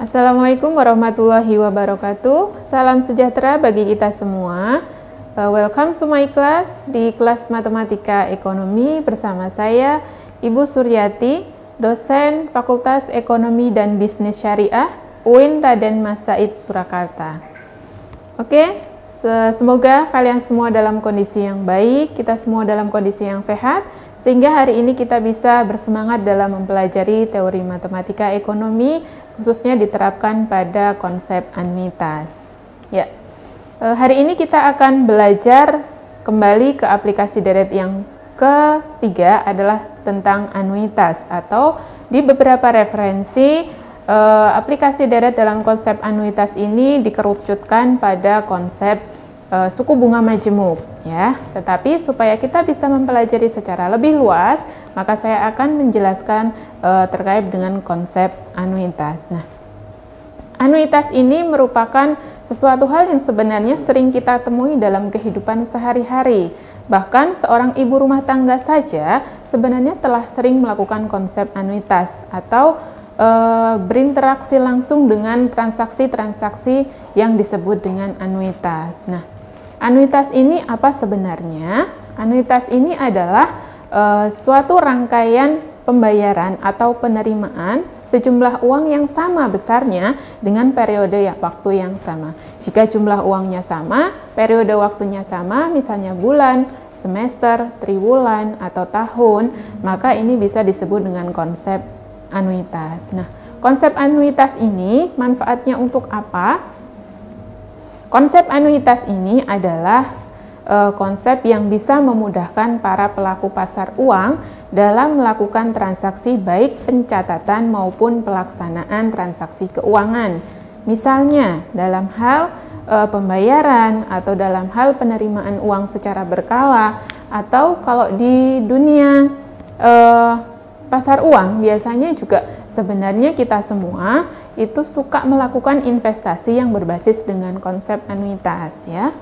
Assalamualaikum warahmatullahi wabarakatuh. Salam sejahtera bagi kita semua. Welcome to my class di kelas Matematika Ekonomi bersama saya Ibu Suryati, dosen Fakultas Ekonomi dan Bisnis Syariah UIN Raden Mas Said Surakarta. Oke, semoga kalian semua dalam kondisi yang baik, kita semua dalam kondisi yang sehat, sehingga hari ini kita bisa bersemangat dalam mempelajari teori matematika ekonomi, khususnya diterapkan pada konsep anuitas. Ya, hari ini kita akan belajar kembali ke aplikasi deret yang ketiga adalah tentang anuitas, atau di beberapa referensi aplikasi deret dalam konsep anuitas ini dikerucutkan pada konsep suku bunga majemuk, ya. Tetapi supaya kita bisa mempelajari secara lebih luas, maka saya akan menjelaskan terkait dengan konsep anuitas. Nah, anuitas ini merupakan sesuatu hal yang sebenarnya sering kita temui dalam kehidupan sehari-hari. Bahkan seorang ibu rumah tangga saja sebenarnya telah sering melakukan konsep anuitas atau berinteraksi langsung dengan transaksi-transaksi yang disebut dengan anuitas. Nah, anuitas ini apa sebenarnya? Anuitas ini adalah suatu rangkaian pembayaran atau penerimaan sejumlah uang yang sama besarnya dengan periode waktu yang sama. Jika jumlah uangnya sama, periode waktunya sama, misalnya bulan, semester, triwulan, atau tahun, maka ini bisa disebut dengan konsep anuitas. Nah, konsep anuitas ini manfaatnya untuk apa? Konsep anuitas ini adalah konsep yang bisa memudahkan para pelaku pasar uang dalam melakukan transaksi baik pencatatan maupun pelaksanaan transaksi keuangan. Misalnya dalam hal pembayaran atau dalam hal penerimaan uang secara berkala, atau kalau di dunia pasar uang biasanya juga sebenarnya kita semua itu suka melakukan investasi yang berbasis dengan konsep anuitas, ya.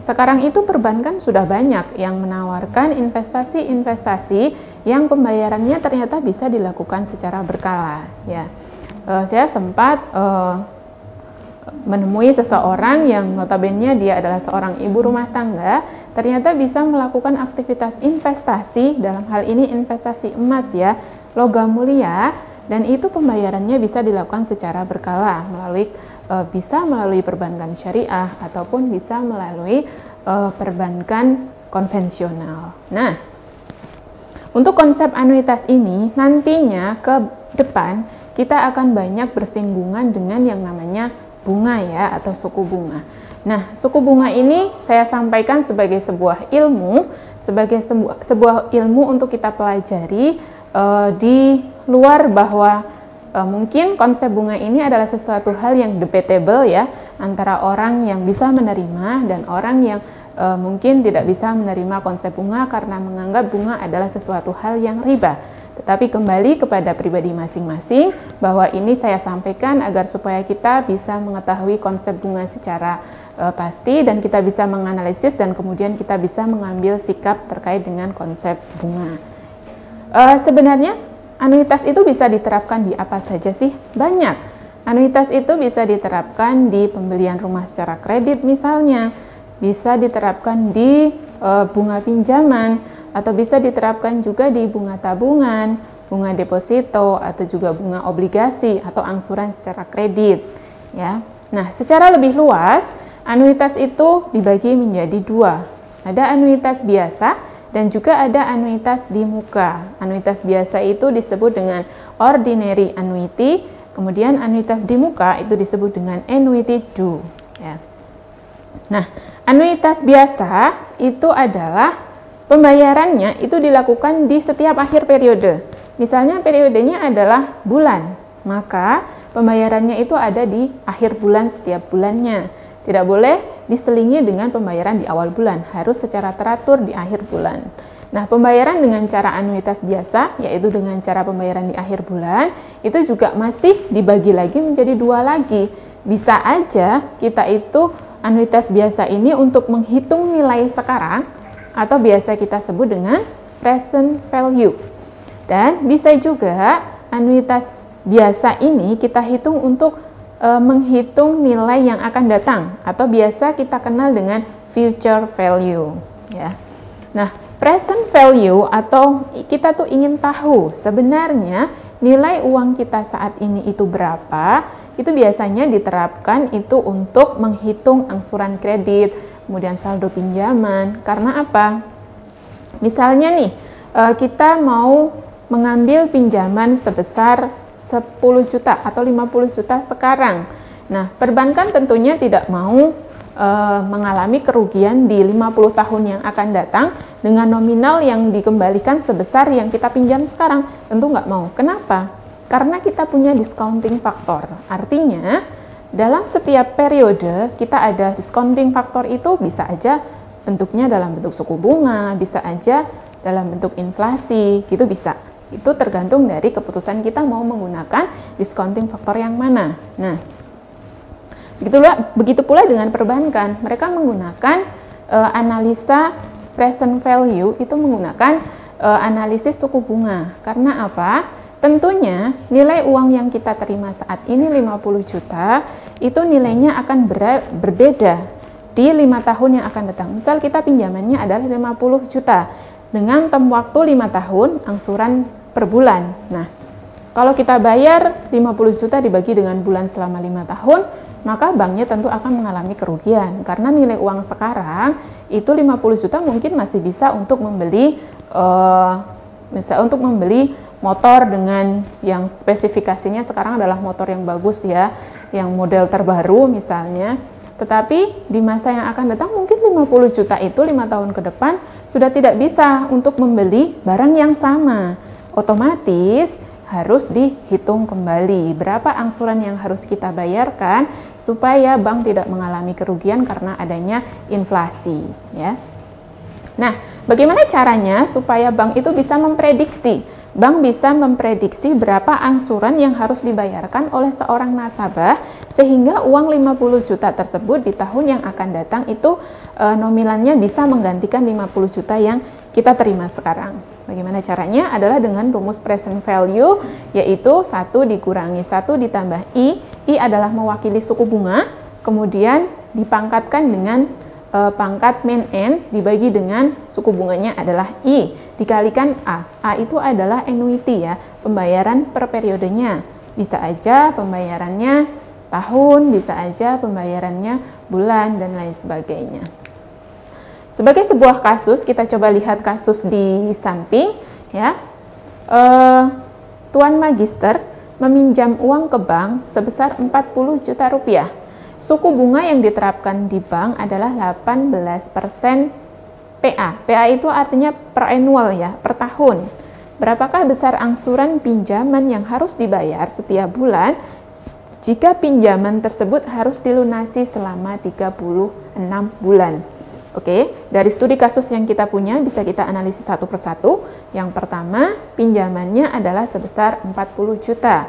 Sekarang itu perbankan sudah banyak yang menawarkan investasi-investasi yang pembayarannya ternyata bisa dilakukan secara berkala, ya. Saya sempat menemui seseorang yang notabene dia adalah seorang ibu rumah tangga, ternyata bisa melakukan aktivitas investasi, dalam hal ini investasi emas, ya, logam mulia, dan itu pembayarannya bisa dilakukan secara berkala bisa melalui perbankan syariah ataupun bisa melalui perbankan konvensional. Nah, untuk konsep anuitas ini nantinya ke depan kita akan banyak bersinggungan dengan yang namanya bunga, ya, atau suku bunga. Nah, suku bunga ini saya sampaikan sebagai sebuah ilmu, sebuah ilmu untuk kita pelajari di luar bahwa mungkin konsep bunga ini adalah sesuatu hal yang debatable, ya, antara orang yang bisa menerima dan orang yang mungkin tidak bisa menerima konsep bunga karena menganggap bunga adalah sesuatu hal yang riba. Tetapi kembali kepada pribadi masing-masing, bahwa ini saya sampaikan agar supaya kita bisa mengetahui konsep bunga secara pasti dan kita bisa menganalisis dan kemudian kita bisa mengambil sikap terkait dengan konsep bunga. Sebenarnya anuitas itu bisa diterapkan di apa saja sih? Banyak. Anuitas itu bisa diterapkan di pembelian rumah secara kredit misalnya, bisa diterapkan di bunga pinjaman, atau bisa diterapkan juga di bunga tabungan, bunga deposito, atau juga bunga obligasi atau angsuran secara kredit, ya. Nah, secara lebih luas, anuitas itu dibagi menjadi dua. Ada anuitas biasa dan juga ada anuitas di muka. Anuitas biasa itu disebut dengan ordinary annuity, kemudian anuitas di muka itu disebut dengan annuity due, ya. Nah, anuitas biasa itu adalah pembayarannya itu dilakukan di setiap akhir periode. Misalnya periodenya adalah bulan, maka pembayarannya itu ada di akhir bulan setiap bulannya. Tidak boleh diselingi dengan pembayaran di awal bulan, harus secara teratur di akhir bulan. Nah, pembayaran dengan cara anuitas biasa, yaitu dengan cara pembayaran di akhir bulan, itu juga masih dibagi lagi menjadi dua lagi. Bisa aja kita itu anuitas biasa ini untuk menghitung nilai sekarang, atau biasa kita sebut dengan present value. Dan bisa juga anuitas biasa ini kita hitung untuk menghitung nilai yang akan datang, atau biasa kita kenal dengan future value, ya. Nah, present value atau kita tuh ingin tahu sebenarnya nilai uang kita saat ini itu berapa, itu biasanya diterapkan itu untuk menghitung angsuran kredit, kemudian saldo pinjaman. Karena apa? Misalnya nih, kita mau mengambil pinjaman sebesar 10 juta atau 50 juta sekarang. Nah, perbankan tentunya tidak mau mengalami kerugian di 50 tahun yang akan datang dengan nominal yang dikembalikan sebesar yang kita pinjam sekarang. Tentu nggak mau. Kenapa? Karena kita punya discounting factor. Artinya, dalam setiap periode kita ada discounting factor, itu bisa aja bentuknya dalam bentuk suku bunga, bisa aja dalam bentuk inflasi, gitu bisa. Itu tergantung dari keputusan kita mau menggunakan discounting faktor yang mana. Nah, begitu pula dengan perbankan. Mereka menggunakan analisa present value, itu menggunakan analisis suku bunga. Karena apa? Tentunya nilai uang yang kita terima saat ini 50 juta, itu nilainya akan berbeda di 5 tahun yang akan datang. Misal kita pinjamannya adalah 50 juta. Dengan tem waktu 5 tahun, angsuran per bulan. Nah, kalau kita bayar 50 juta dibagi dengan bulan selama 5 tahun, maka banknya tentu akan mengalami kerugian. Karena nilai uang sekarang, itu 50 juta mungkin masih bisa untuk membeli motor dengan yang spesifikasinya sekarang adalah motor yang bagus ya, yang model terbaru misalnya. Tetapi di masa yang akan datang mungkin 50 juta itu 5 tahun ke depan sudah tidak bisa untuk membeli barang yang sama. Otomatis harus dihitung kembali berapa angsuran yang harus kita bayarkan supaya bank tidak mengalami kerugian karena adanya inflasi, ya. Nah, bagaimana caranya supaya bank itu bisa memprediksi? Bank bisa memprediksi berapa angsuran yang harus dibayarkan oleh seorang nasabah sehingga uang 50 juta tersebut di tahun yang akan datang itu nominalnya bisa menggantikan 50 juta yang kita terima sekarang. Bagaimana caranya? Adalah dengan rumus present value, yaitu 1 dikurangi 1 ditambah I. I adalah mewakili suku bunga, kemudian dipangkatkan dengan pangkat min N dibagi dengan suku bunganya adalah I dikalikan A. A itu adalah annuity ya, pembayaran per periodenya. Bisa aja pembayarannya tahun, bisa aja pembayarannya bulan dan lain sebagainya. Sebagai sebuah kasus, kita coba lihat kasus di samping ya. Tuan Magister meminjam uang ke bank sebesar 40 juta rupiah. Suku bunga yang diterapkan di bank adalah 18% PA. PA itu artinya per annual ya, per tahun. Berapakah besar angsuran pinjaman yang harus dibayar setiap bulan jika pinjaman tersebut harus dilunasi selama 36 bulan? Oke, dari studi kasus yang kita punya bisa kita analisis satu persatu. Yang pertama, pinjamannya adalah sebesar 40 juta.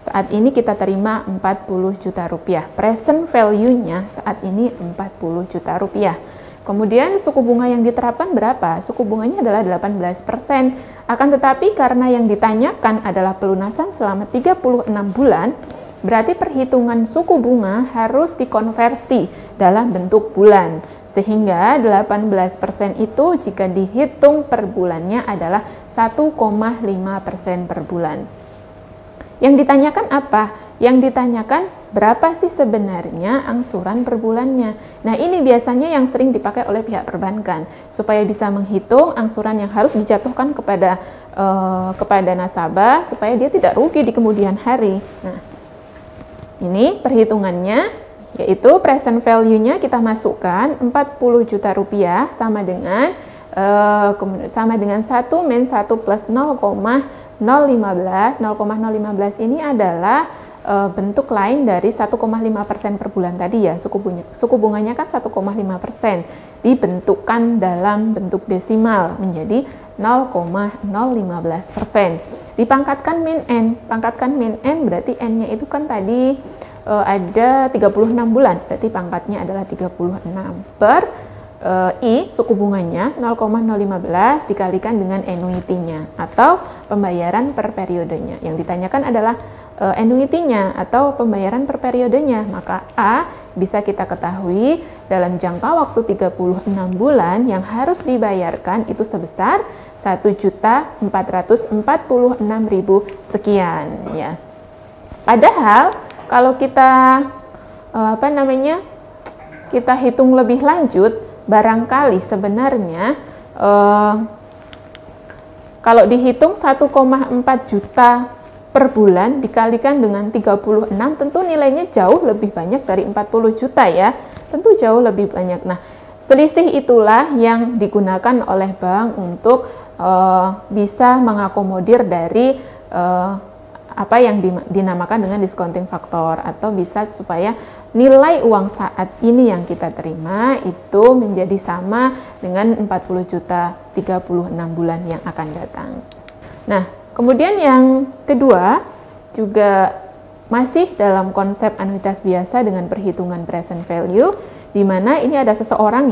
Saat ini kita terima 40 juta rupiah. Present value-nya saat ini 40 juta rupiah. Kemudian suku bunga yang diterapkan berapa? Suku bunganya adalah 18%. Akan tetapi karena yang ditanyakan adalah pelunasan selama 36 bulan, berarti perhitungan suku bunga harus dikonversi dalam bentuk bulan. Sehingga 18% itu jika dihitung per bulannya adalah 1,5% per bulan. Yang ditanyakan apa? Yang ditanyakan berapa sih sebenarnya angsuran per bulannya. Nah, ini biasanya yang sering dipakai oleh pihak perbankan supaya bisa menghitung angsuran yang harus dijatuhkan kepada nasabah supaya dia tidak rugi di kemudian hari. Nah, ini perhitungannya, yaitu present value-nya kita masukkan 40 juta rupiah sama dengan 1 min 1 plus 0,015 ini adalah bentuk lain dari 1,5% per bulan tadi ya. Suku bunganya kan 1,5%, dibentukkan dalam bentuk desimal menjadi 0,015%. Dipangkatkan min N. Pangkatkan min N berarti N-nya itu kan tadi ada 36 bulan, berarti pangkatnya adalah 36 per I, suku bunganya 0,015 dikalikan dengan annuity-nya atau pembayaran per periodenya. Yang ditanyakan adalah annuity-nya atau pembayaran per periodenya. Maka A bisa kita ketahui dalam jangka waktu 36 bulan yang harus dibayarkan itu sebesar 1.446.000 sekian ya. Padahal kalau kita kita hitung lebih lanjut, barangkali sebenarnya kalau dihitung 1,4 juta per bulan dikalikan dengan 36 tentu nilainya jauh lebih banyak dari 40 juta ya, tentu jauh lebih banyak. Nah, selisih itulah yang digunakan oleh bank untuk bisa mengakomodir dari apa yang dinamakan dengan discounting factor, atau bisa supaya nilai uang saat ini yang kita terima itu menjadi sama dengan 40 juta 36 bulan yang akan datang. Nah, kemudian yang kedua juga masih dalam konsep anuitas biasa dengan perhitungan present value, di mana ini ada seseorang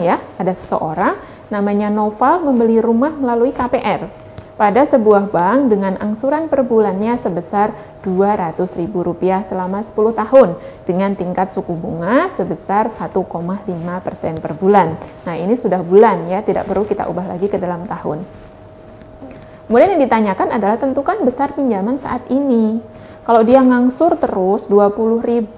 namanya Noval membeli rumah melalui KPR pada sebuah bank dengan angsuran per bulannya sebesar Rp200.000 selama 10 tahun dengan tingkat suku bunga sebesar 1,5% per bulan. Nah, ini sudah bulan ya, tidak perlu kita ubah lagi ke dalam tahun. Kemudian yang ditanyakan adalah tentukan besar pinjaman saat ini. Kalau dia ngangsur terus 200.000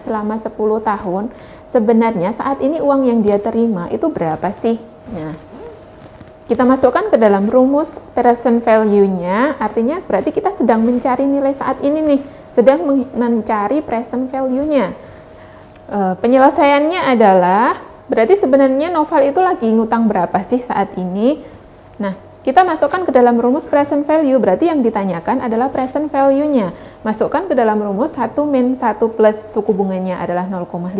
selama 10 tahun, sebenarnya saat ini uang yang dia terima itu berapa sih? Nah, kita masukkan ke dalam rumus present value-nya, artinya berarti kita sedang mencari nilai saat ini nih, sedang mencari present value-nya. Penyelesaiannya adalah, berarti sebenarnya Noval itu lagi ngutang berapa sih saat ini? Nah, kita masukkan ke dalam rumus present value, berarti yang ditanyakan adalah present value-nya. Masukkan ke dalam rumus 1 min 1 plus suku bunganya adalah 0,15,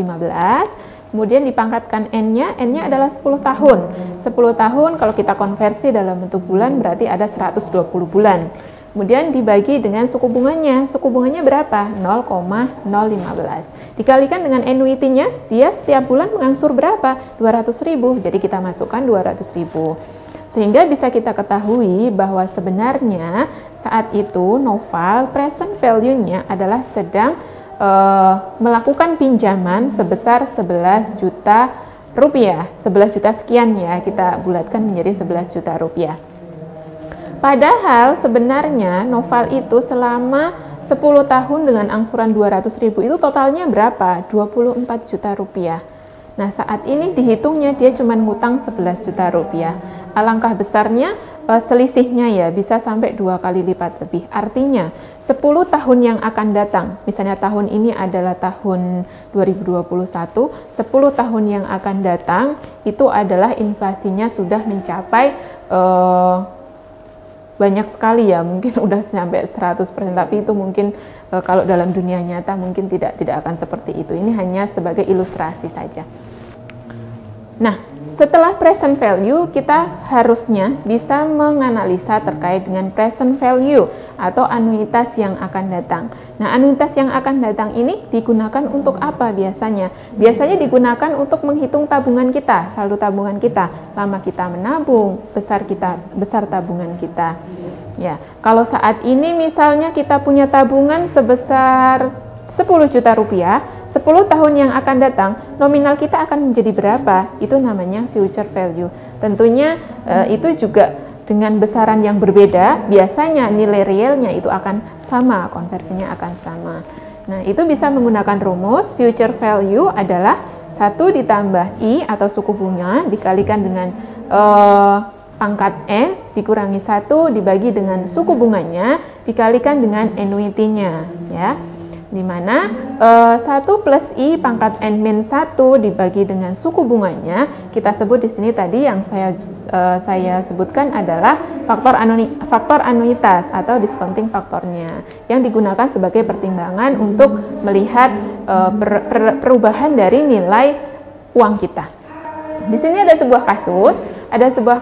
kemudian dipangkatkan N-nya adalah 10 tahun. 10 tahun kalau kita konversi dalam bentuk bulan berarti ada 120 bulan. Kemudian dibagi dengan suku bunganya. Suku bunganya berapa? 0,015. Dikalikan dengan annuity-nya, dia setiap bulan mengangsur berapa? 200.000. Jadi kita masukkan 200.000. Sehingga bisa kita ketahui bahwa sebenarnya saat itu Noval present value-nya adalah sedang melakukan pinjaman sebesar 11 juta rupiah, 11 juta sekian ya, kita bulatkan menjadi 11 juta rupiah. Padahal sebenarnya Noval itu selama 10 tahun dengan angsuran 200.000 itu totalnya berapa? 24 juta rupiah. Nah, saat ini dihitungnya dia cuma ngutang 11 juta rupiah. Alangkah besarnya selisihnya ya, bisa sampai 2 kali lipat lebih. Artinya 10 tahun yang akan datang, misalnya tahun ini adalah tahun 2021, 10 tahun yang akan datang itu adalah inflasinya sudah mencapai banyak sekali ya, mungkin udah sampai 100%, tapi itu mungkin kalau dalam dunia nyata mungkin tidak akan seperti itu. Ini hanya sebagai ilustrasi saja. Nah, setelah present value, kita harusnya bisa menganalisa terkait dengan present value atau anuitas yang akan datang. Nah, anuitas yang akan datang ini digunakan untuk apa biasanya? Biasanya digunakan untuk menghitung tabungan kita, saldo tabungan kita, lama kita menabung, besar tabungan kita. Ya, kalau saat ini misalnya kita punya tabungan sebesar 10 juta rupiah, 10 tahun yang akan datang, nominal kita akan menjadi berapa? Itu namanya future value. Tentunya itu juga dengan besaran yang berbeda, biasanya nilai realnya itu akan sama, konversinya akan sama. Nah, itu bisa menggunakan rumus future value adalah 1 ditambah I atau suku bunga dikalikan dengan pangkat N dikurangi 1 dibagi dengan suku bunganya dikalikan dengan annuity-nya ya. di mana 1 plus I pangkat N-1 dibagi dengan suku bunganya, kita sebut di sini tadi yang saya sebutkan adalah faktor anuitas atau discounting faktornya, yang digunakan sebagai pertimbangan untuk melihat perubahan dari nilai uang kita. Di sini ada sebuah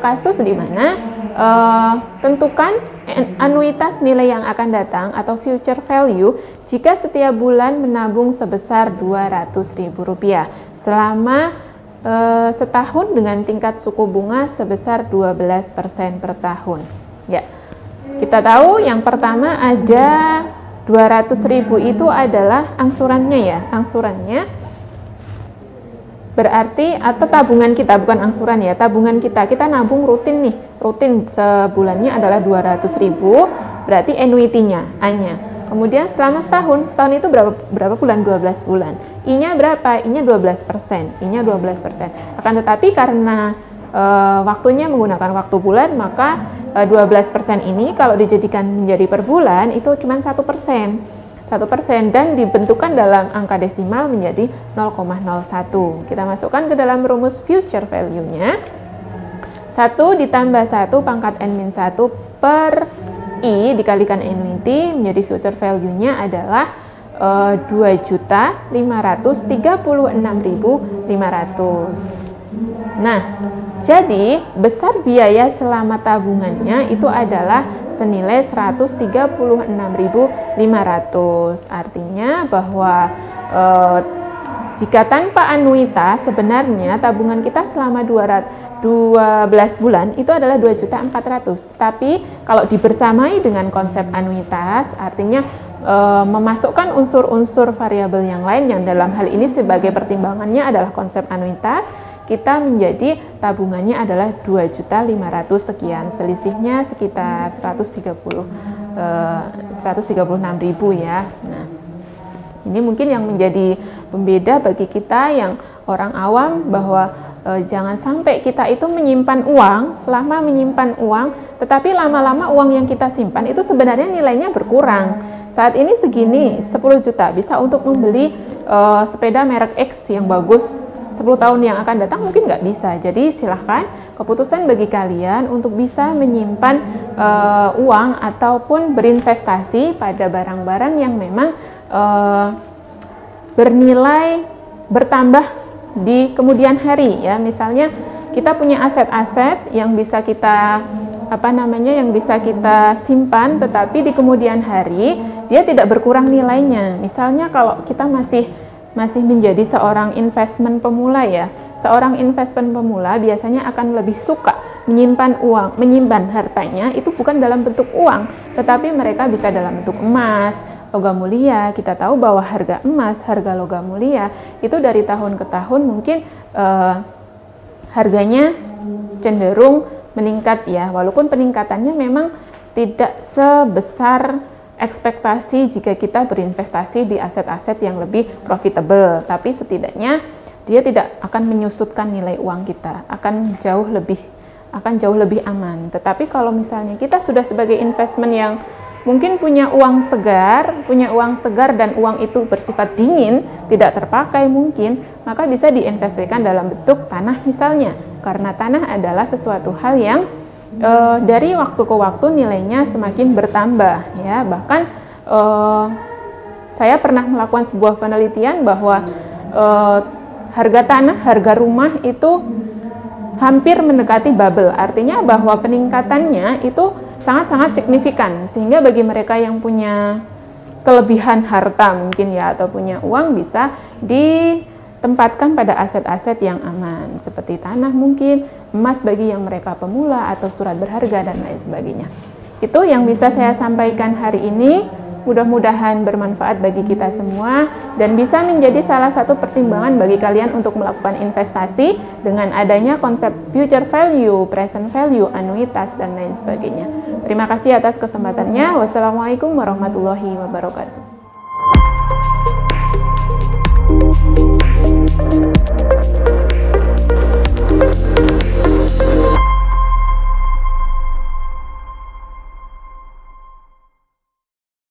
kasus di mana tentukan anuitas nilai yang akan datang atau future value jika setiap bulan menabung sebesar Rp200.000 selama setahun dengan tingkat suku bunga sebesar 12% per tahun. Ya, kita tahu yang pertama ada 200.000 itu adalah angsurannya ya, angsurannya berarti atau tabungan kita, bukan angsuran ya, tabungan kita nabung rutin nih, rutin sebulannya adalah 200.000, berarti annuity-nya, A-nya. Kemudian selama setahun itu berapa bulan? 12 bulan. I-nya berapa? I-nya 12%. I-nya 12%. Akan tetapi karena waktunya menggunakan waktu bulan, maka 12% ini kalau dijadikan menjadi per bulan itu cuma 1%. 1% dan dibentukkan dalam angka desimal menjadi 0,01. Kita masukkan ke dalam rumus future value-nya. 1 ditambah 1 pangkat N-1 per I dikalikan annuity menjadi future value-nya adalah 2.536.500. Nah, jadi besar biaya selama tabungannya itu adalah senilai 136.500. Artinya bahwa jika tanpa anuitas sebenarnya tabungan kita selama 12 bulan itu adalah 2.400.000. Tapi kalau dibersamai dengan konsep anuitas artinya memasukkan unsur-unsur variabel yang lain yang dalam hal ini sebagai pertimbangannya adalah konsep anuitas, kita menjadi tabungannya adalah 2.500.000 sekian, selisihnya sekitar 136.000 ya. Nah, ini mungkin yang menjadi pembeda bagi kita yang orang awam bahwa jangan sampai kita itu menyimpan uang, lama menyimpan uang, tetapi lama-lama uang yang kita simpan itu sebenarnya nilainya berkurang. Saat ini segini, 10 juta bisa untuk membeli sepeda merek X yang bagus. 10 tahun yang akan datang mungkin nggak bisa. Jadi silahkan, keputusan bagi kalian untuk bisa menyimpan uang ataupun berinvestasi pada barang-barang yang memang bernilai bertambah di kemudian hari ya. Misalnya kita punya aset-aset yang bisa kita yang bisa kita simpan, tetapi di kemudian hari dia tidak berkurang nilainya. Misalnya kalau kita masih menjadi seorang investment pemula ya. Seorang investment pemula biasanya akan lebih suka menyimpan hartanya itu bukan dalam bentuk uang, tetapi mereka bisa dalam bentuk emas, logam mulia. Kita tahu bahwa harga emas, harga logam mulia itu dari tahun ke tahun mungkin harganya cenderung meningkat ya, walaupun peningkatannya memang tidak sebesar ekspektasi jika kita berinvestasi di aset-aset yang lebih profitable, tapi setidaknya dia tidak akan menyusutkan nilai uang kita, akan jauh lebih aman. Tetapi kalau misalnya kita sudah sebagai investment yang mungkin punya uang segar dan uang itu bersifat dingin, tidak terpakai mungkin, maka bisa diinvestasikan dalam bentuk tanah misalnya, karena tanah adalah sesuatu hal yang dari waktu ke waktu nilainya semakin bertambah ya. Bahkan saya pernah melakukan sebuah penelitian bahwa harga tanah, harga rumah itu hampir mendekati bubble, artinya bahwa peningkatannya itu sangat-sangat signifikan, sehingga bagi mereka yang punya kelebihan harta mungkin ya, atau punya uang, bisa ditempatkan pada aset-aset yang aman seperti tanah mungkin, emas bagi yang mereka pemula, atau surat berharga dan lain sebagainya. Itu yang bisa saya sampaikan hari ini. Mudah-mudahan bermanfaat bagi kita semua dan bisa menjadi salah satu pertimbangan bagi kalian untuk melakukan investasi dengan adanya konsep future value, present value, anuitas dan lain sebagainya. Terima kasih atas kesempatannya. Wassalamualaikum warahmatullahi wabarakatuh.